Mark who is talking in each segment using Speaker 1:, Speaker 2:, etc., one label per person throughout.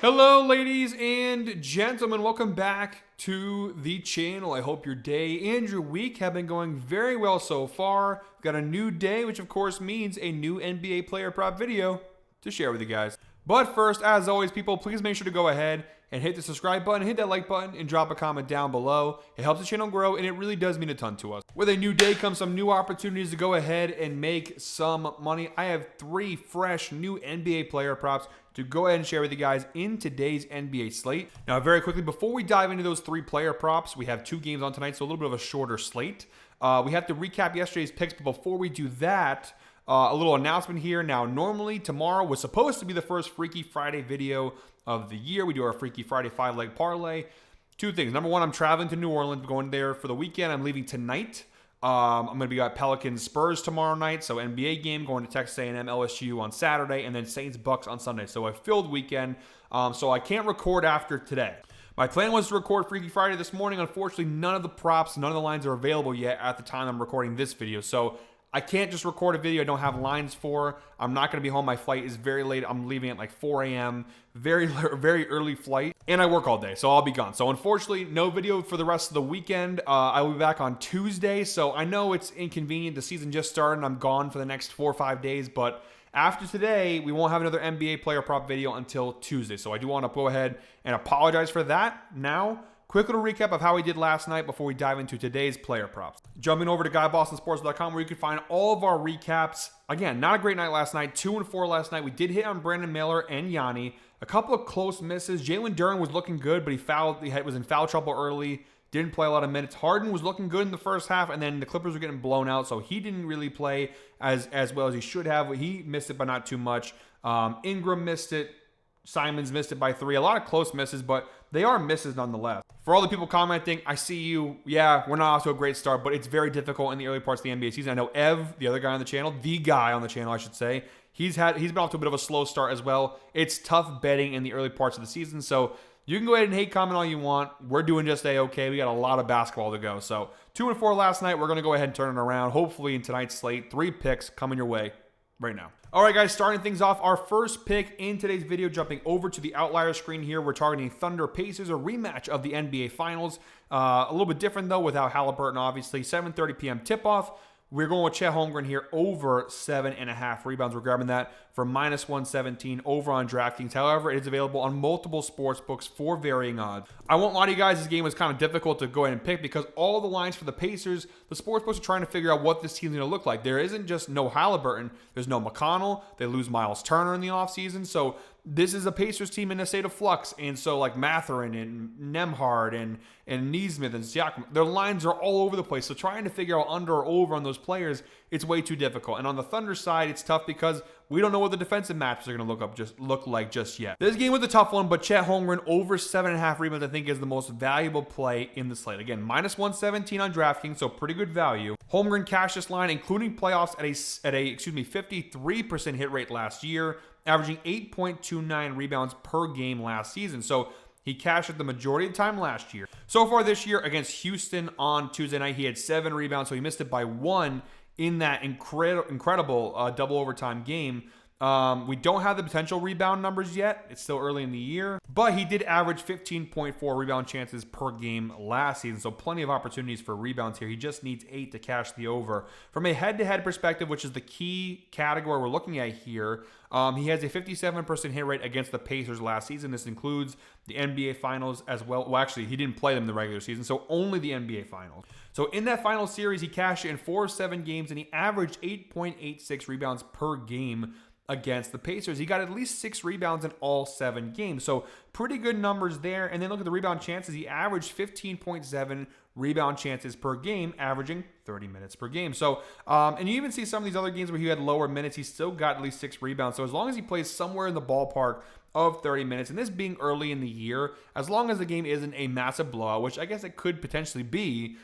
Speaker 1: Hello, ladies and gentlemen. Welcome back to the channel. I hope your day and your week have been going very well so far. We've got a new day, which of course means a new NBA player prop video to share with you guys. But first, as always, people, please make sure to go ahead and hit the subscribe button, hit that like button, and drop a comment down below. It helps the channel grow, and it really does mean a ton to us. With a new day comes some new opportunities to go ahead and make some money. I have 3 fresh new NBA player props to go ahead and share with you guys in today's NBA slate. Now, very quickly, before we dive into those 3 player props, we have 2 games on tonight, so a little bit of a shorter slate. We have to recap yesterday's picks, but before we do that, a little announcement here. Now, normally tomorrow was supposed to be the first Freaky Friday video of the year. We do our Freaky Friday 5-leg parlay. 2 things. Number 1, I'm traveling to New Orleans, going there for the weekend. I'm leaving tonight. I'm going to be at Pelicans Spurs tomorrow night. So NBA game, going to Texas A&M LSU on Saturday, and then Saints Bucks on Sunday. So a filled weekend. So I can't record after today. My plan was to record Freaky Friday this morning. Unfortunately, none of the props, none of the lines are available yet at the time I'm recording this video. So I can't just record a video I don't have lines for. I'm not going to be home. My flight is very late. I'm leaving at like 4 a.m. Very early flight. And I work all day, so I'll be gone. So unfortunately, no video for the rest of the weekend. I will be back on Tuesday. So I know it's inconvenient. The season just started and I'm gone for the next 4 or 5 days. But after today, we won't have another NBA player prop video until Tuesday. So I do want to go ahead and apologize for that now. Quick little recap of how we did last night before we dive into today's player props. Jumping over to GuyBostonSports.com, where you can find all of our recaps. Again, not a great night last night. 2-4 last night. We did hit on Brandon Miller and Yanni. A couple of close misses. Jalen Duren was looking good, but he was in foul trouble early. Didn't play a lot of minutes. Harden was looking good in the first half, and then the Clippers were getting blown out, so he didn't really play as well as he should have. He missed it, but not too much. Ingram missed it. Simons missed it by 3. A lot of close misses, but they are misses nonetheless. For all the people commenting, I see you. Yeah, we're not off to a great start, but it's very difficult in the early parts of the NBA season. I know Ev, the other guy on the channel, I should say, he's been off to a bit of a slow start as well. It's tough betting in the early parts of the season, so you can go ahead and hate comment all you want. We're doing just A-okay. We got a lot of basketball to go. So 2-4 last night. We're going to go ahead and turn it around. Hopefully in tonight's slate, 3 picks coming your way right now. All right, guys, starting things off, our first pick in today's video, jumping over to the outlier screen here. We're targeting Thunder Pacers, a rematch of the NBA Finals. A little bit different, though, without Halliburton, obviously. 7:30 p.m. tip-off. We're going with Chet Holmgren here over 7.5 rebounds. We're grabbing that for -117 over on DraftKings. However, it is available on multiple sports books for varying odds. I won't lie to you guys, this game was kind of difficult to go ahead and pick because all the lines for the Pacers, the sports books are trying to figure out what this team's going to look like. There isn't just no Halliburton. There's no McConnell. They lose Miles Turner in the offseason. So this is a Pacers team in a state of flux. And so like Mathurin and Nembhard and Nesmith and Siakam, their lines are all over the place. So trying to figure out under or over on those players, it's way too difficult. And on the Thunder side, it's tough because we don't know what the defensive matchups are going to look like just yet. This game was a tough one, but Chet Holmgren over 7.5 rebounds I think is the most valuable play in the slate. Again, -117 on DraftKings, so pretty good value. Holmgren cashed this line, including playoffs at a 53% hit rate last year, averaging 8.29 rebounds per game last season. So he cashed it the majority of the time last year. So far this year against Houston on Tuesday night, he had 7 rebounds, so he missed it by 1 in that incredible double overtime game. We don't have the potential rebound numbers yet. It's still early in the year. But he did average 15.4 rebound chances per game last season. So plenty of opportunities for rebounds here. He just needs 8 to cash the over. From a head-to-head perspective, which is the key category we're looking at here, he has a 57% hit rate against the Pacers last season. This includes the NBA Finals as well. Well, actually, he didn't play them in the regular season, so only the NBA Finals. So in that final series, he cashed it in 4 of 7 games, and he averaged 8.86 rebounds per game against the Pacers. He got at least 6 rebounds in all 7 games. So pretty good numbers there. And then look at the rebound chances. He averaged 15.7 rebound chances per game, averaging 30 minutes per game. So, and you even see some of these other games where he had lower minutes, he still got at least 6 rebounds. So as long as he plays somewhere in the ballpark of 30 minutes, and this being early in the year, as long as the game isn't a massive blowout, which I guess it could potentially be,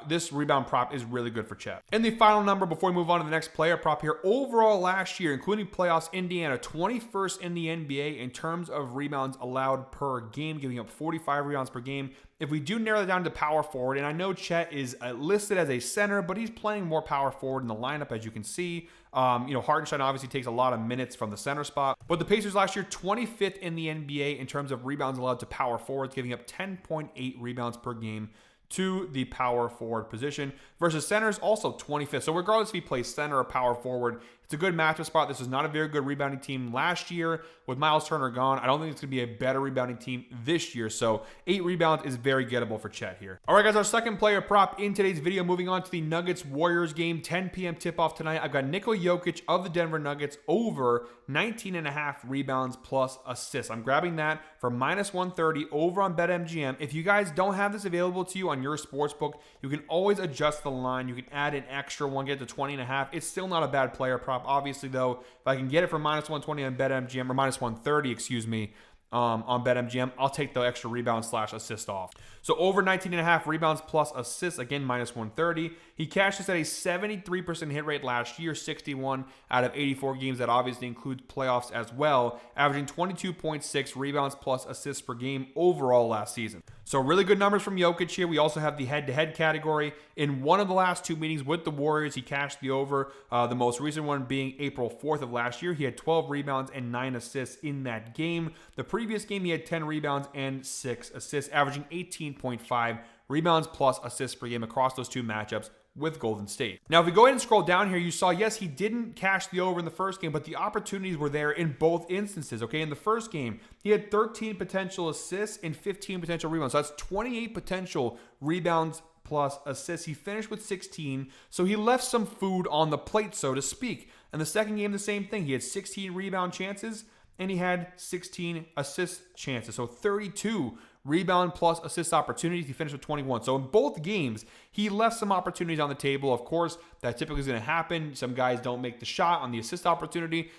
Speaker 1: this rebound prop is really good for Chet. And the final number before we move on to the next player prop here, overall last year, including playoffs, Indiana 21st in the NBA in terms of rebounds allowed per game, giving up 45 rebounds per game. If we do narrow that down to power forward, and I know Chet is listed as a center, but he's playing more power forward in the lineup, as you can see. Hartenstein obviously takes a lot of minutes from the center spot. But the Pacers last year, 25th in the NBA in terms of rebounds allowed to power forwards, giving up 10.8 rebounds per game to the power forward position versus centers, also 25th. So regardless if he plays center or power forward, it's a good matchup spot. This is not a very good rebounding team last year with Miles Turner gone. I don't think it's going to be a better rebounding team this year. So 8 rebounds is very gettable for Chet here. All right, guys, our second player prop in today's video. Moving on to the Nuggets-Warriors game, 10 p.m. tip-off tonight. I've got Nikola Jokic of the Denver Nuggets over 19.5 rebounds plus assists. I'm grabbing that for -130 over on BetMGM. If you guys don't have this available to you on your sportsbook, you can always adjust the line. You can add an extra one, get to 20.5. It's still not a bad player prop. Obviously, though, if I can get it for -120 on BetMGM, or -130, excuse me, on BetMGM, I'll take the extra rebound / assist off. So over 19.5 rebounds plus assists, again, -130. He cashed this at a 73% hit rate last year, 61 out of 84 games. That obviously includes playoffs as well, averaging 22.6 rebounds plus assists per game overall last season. So really good numbers from Jokic here. We also have the head-to-head category. In one of the last 2 meetings with the Warriors, he cashed the over. The most recent one being April 4th of last year. He had 12 rebounds and 9 assists in that game. The previous game, he had 10 rebounds and 6 assists, averaging 18.5 rebounds plus assists per game across those 2 matchups with Golden State. Now, if we go ahead and scroll down here, you saw, yes, he didn't cash the over in the first game, but the opportunities were there in both instances, okay? In the first game, he had 13 potential assists and 15 potential rebounds. So that's 28 potential rebounds plus assists. He finished with 16, so he left some food on the plate, so to speak. In the second game, the same thing. He had 16 rebound chances, and he had 16 assist chances. So 32 rebound plus assist opportunities. He finished with 21. So in both games, he left some opportunities on the table. Of course, that typically is going to happen. Some guys don't make the shot on the assist opportunity.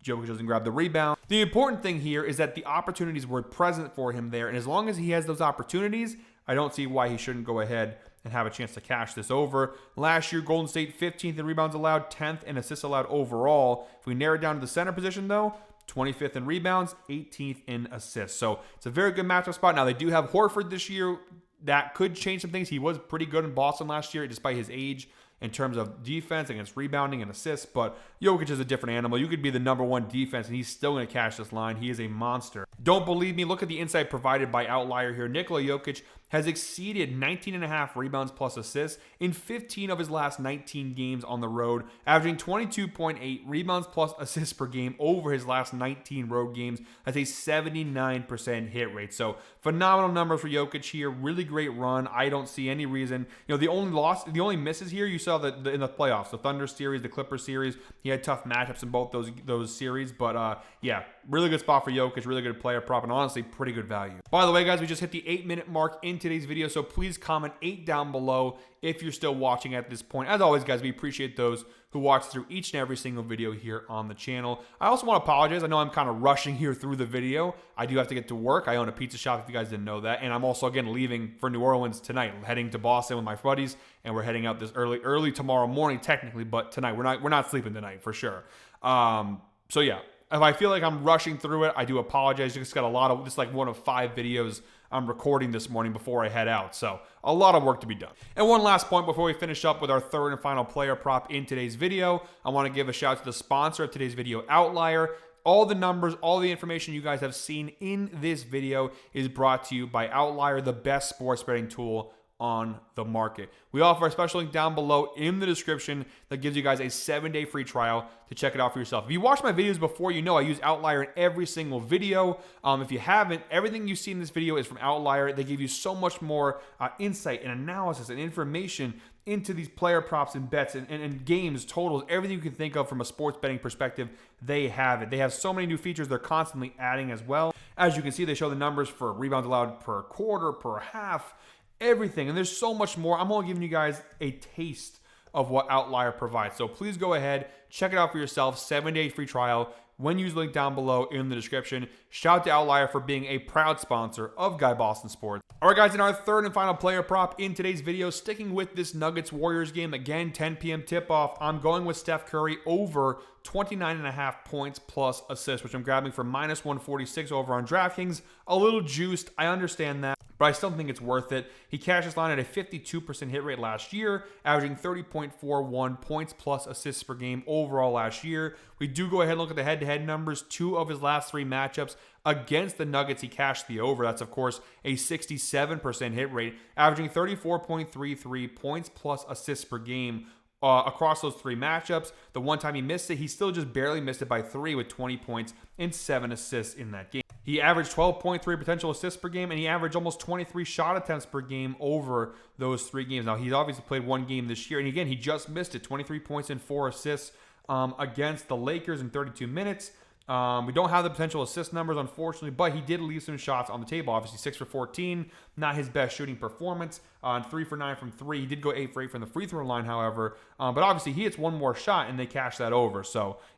Speaker 1: Jokic doesn't grab the rebound. The important thing here is that the opportunities were present for him there. And as long as he has those opportunities, I don't see why he shouldn't go ahead and have a chance to cash this over. Last year, Golden State 15th in rebounds allowed, 10th in assists allowed overall. If we narrow it down to the center position, though, 25th in rebounds, 18th in assists. So it's a very good matchup spot. Now, they do have Horford this year. That could change some things. He was pretty good in Boston last year, despite his age, in terms of defense against rebounding and assists. But Jokic is a different animal. You could be the #1 defense, and he's still going to cash this line. He is a monster. Don't believe me? Look at the insight provided by Outlier here. Nikola Jokic has exceeded 19.5 rebounds plus assists in 15 of his last 19 games on the road, averaging 22.8 rebounds plus assists per game over his last 19 road games. That's a 79% hit rate. So phenomenal numbers for Jokic here. Really great run. I don't see any reason. The only misses here you saw in the playoffs, the Thunder series, the Clippers series. He had tough matchups in both those series, but yeah, really good spot for Jokic. Really good player prop, and honestly, pretty good value. By the way, guys, we just hit the 8-minute mark in today's video, so please comment 8 down below if you're still watching at this point. As always, guys, we appreciate those who watch through each and every single video here on the channel. I also want to apologize. I know I'm kind of rushing here through the video. I do have to get to work. I own a pizza shop, if you guys didn't know that. And I'm also, again, leaving for New Orleans tonight, heading to Boston with my buddies, and we're heading out this early tomorrow morning, technically, but tonight. We're not sleeping tonight, for sure. So, yeah. If I feel like I'm rushing through it, I do apologize. Just got like one of 5 videos I'm recording this morning before I head out. So a lot of work to be done. And one last point before we finish up with our third and final player prop in today's video, I want to give a shout out to the sponsor of today's video, Outlier. All the numbers, all the information you guys have seen in this video is brought to you by Outlier, the best sports betting tool on the market. We offer a special link down below in the description that gives you guys a 7-day free trial to check it out for yourself. If you watch my videos before, you know I use Outlier in every single video. If you haven't, everything you see in this video is from Outlier. They give you so much more insight and analysis and information into these player props and bets and games, totals, everything you can think of from a sports betting perspective. They have it. They have so many new features they're constantly adding as well. As you can see, they show the numbers for rebounds allowed per quarter, per half, everything. And there's so much more. I'm only giving you guys a taste of what Outlier provides. So please go ahead, check it out for yourself. 7-day free trial. When you use the link down below in the description. Shout out to Outlier for being a proud sponsor of Guy Boston Sports. All right, guys, in our third and final player prop in today's video, sticking with this Nuggets-Warriors game, again, 10 p.m. tip-off, I'm going with Steph Curry over 29.5 points plus assists, which I'm grabbing for -146 over on DraftKings. A little juiced, I understand that. but I still think it's worth it. He cashed this line at a 52% hit rate last year, averaging 30.41 points plus assists per game overall last year. We do go ahead and look at the head-to-head numbers. 2 of his last 3 matchups against the Nuggets, he cashed the over. That's, of course, a 67% hit rate, averaging 34.33 points plus assists per game across those 3 matchups. The one time he missed it, he still just barely missed it by 3 with 20 points and 7 assists in that game. He averaged 12.3 potential assists per game, and he averaged almost 23 shot attempts per game over those 3 games. Now, he's obviously played 1 game this year, and again, he just missed it. 23 points and 4 assists against the Lakers in 32 minutes. We don't have the potential assist numbers, unfortunately, but he did leave some shots on the table. Obviously, 6 for 14, not his best shooting performance. 3 for 9 from 3. He did go 8 for 8 from the free throw line, however. But obviously, he hits 1 more shot, and they cash that over.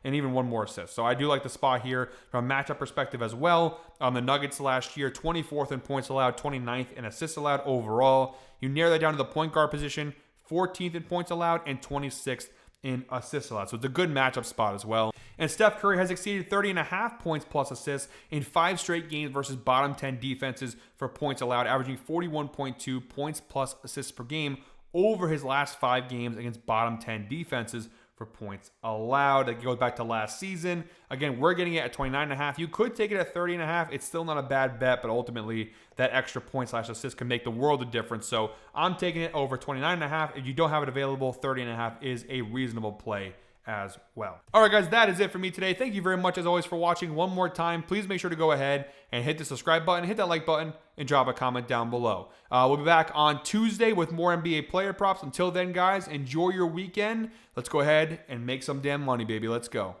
Speaker 1: And even 1 more assist. So I do like the spot here from a matchup perspective as well. The Nuggets last year, 24th in points allowed, 29th in assists allowed overall. You narrow that down to the point guard position, 14th in points allowed, and 26th in assists allowed. So it's a good matchup spot as well. And Steph Curry has exceeded 30.5 points plus assists in 5 straight games versus bottom 10 defenses for points allowed, averaging 41.2 points plus assists per game over his last 5 games against bottom 10 defenses for points allowed. That goes back to last season. Again, we're getting it at 29.5. You could take it at 30.5. It's still not a bad bet, but ultimately that extra point / assist can make the world of difference. So I'm taking it over 29.5. If you don't have it available, 30.5 is a reasonable play as well. All right, guys, that is it for me today. Thank you very much, as always, for watching. One more time, please make sure to go ahead and hit the subscribe button, hit that like button, and drop a comment down below. We'll be back on Tuesday with more NBA player props. Until then, guys, enjoy your weekend. Let's go ahead and make some damn money, baby. Let's go.